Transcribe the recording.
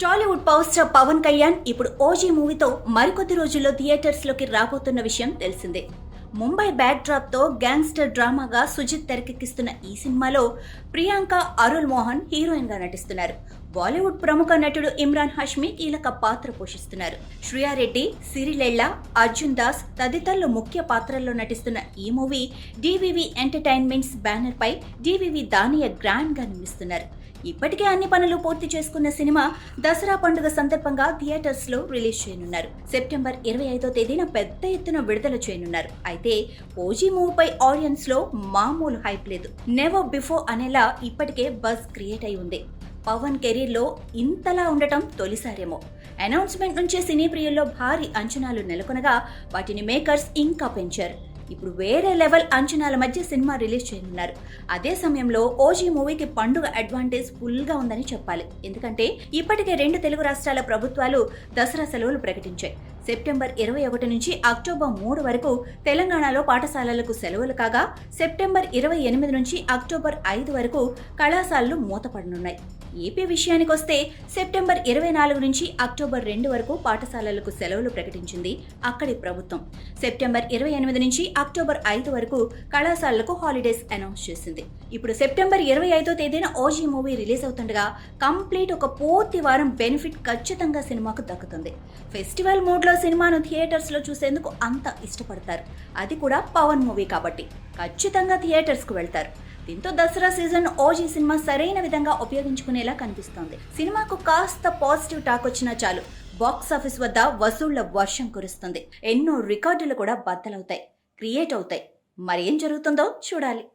Tollywood power star Pawan Kalyan ఇప్పుడు OG మూవీతో మరికొద్ది రోజుల్లో థియేటర్స్ లోకి రాబోతున్న విషయం తెలిసిందే. ముంబై బ్యాక్ డ్రాప్ తో గ్యాంగ్స్టర్ డ్రామాగా సుజిత్ తెరకెక్కిస్తున్న ఈ సినిమాలో ప్రియాంక అరుల్ మోహన్ హీరోయిన్ గా నటిస్తున్నారు. బాలీవుడ్ ప్రముఖ నటుడు ఇమ్రాన్ హాష్మి కీలక పాత్ర పోషిస్తున్నారు. శ్రియారెడ్డి, సిరిలెళ్ల, అర్జున్ దాస్ తదితరులు ముఖ్య పాత్రల్లో నటిస్తున్న ఈ మూవీ డివివి ఎంటర్టైన్మెంట్స్ బ్యానర్ పై డివివి దానియా గ్రాండ్ గా నిర్మిస్తున్నారు. ఇప్పటికే అన్ని పనులు పూర్తి చేసుకున్న సినిమా దసరా పండుగ సందర్భంగా థియేటర్స్ లో రిలీజ్ చేయనున్నారు. సెప్టెంబర్ 25వ తేదీన పెద్ద ఎత్తున విడుదల చేయనున్నారు. అయితే ఓజీ మూవీపై ఆడియన్స్ లో మామూలు హైప్ లేదు. నెవర్ బిఫోర్ అనేలా ఇప్పటికే బజ్ క్రియేట్ అయి ఉంది. పవన్ కెరీర్ లో ఇంతలా ఉండటం తొలిసారేమో. అనౌన్స్మెంట్ నుంచే సినీ ప్రియుల్లో భారీ అంచనాలు నెలకొనగా వాటిని మేకర్స్ ఇంకా పెంచారు. ఇప్పుడు వేరే లెవెల్ అంచనాల మధ్య సినిమా రిలీజ్ చేయనున్నారు. అదే సమయంలో ఓజీ మూవీకి పండుగ అడ్వాంటేజ్ ఫుల్ గా ఉందని చెప్పాలి. ఎందుకంటే ఇప్పటికే 2 తెలుగు రాష్ట్రాల ప్రభుత్వాలు దసరా సెలవులు ప్రకటించాయి. సెప్టెంబర్ 21 నుంచి అక్టోబర్ 3 వరకు తెలంగాణలో పాఠశాలలకు సెలవులు కాగా, సెప్టెంబర్ 28 నుంచి అక్టోబర్ 5 వరకు కళాశాలలు మూతపడనున్నాయి. ఏపీ విషయానికొస్తే సెప్టెంబర్ 24 నుంచి అక్టోబర్ 2 వరకు పాఠశాలలకు సెలవులు ప్రకటించింది అక్కడి ప్రభుత్వం. సెప్టెంబర్ 28 నుంచి అక్టోబర్ 5 వరకు కళాశాలలకు హాలిడేస్ అనౌన్స్ చేసింది. ఇప్పుడు సెప్టెంబర్ 25వ తేదీన ఓజీ మూవీ రిలీజ్ అవుతుండగా కంప్లీట్ ఒక పూర్తి వారం బెనిఫిట్ ఖచ్చితంగా సినిమాకు దక్కుతుంది. ఫెస్టివల్ మోడ్ లో సినిమాను థియేటర్స్ లో చూసేందుకు అంత ఇష్టపడతారు. అది కూడా పవన్ మూవీ కాబట్టి ఖచ్చితంగా థియేటర్స్ కు వెళ్తారు. దీంతో దసరా సీజన్ ఓజీ సినిమా సరైన విధంగా ఉపయోగించుకునేలా కనిపిస్తోంది. సినిమాకు కాస్త పాజిటివ్ టాక్ వచ్చినా చాలు, బాక్స్ ఆఫీస్ వద్ద వసూళ్ల వర్షం కురుస్తుంది. ఎన్నో రికార్డులు కూడా బద్దలవుతాయి, క్రియేట్ అవుతాయి. మరి ఏం జరుగుతుందో చూడాలి.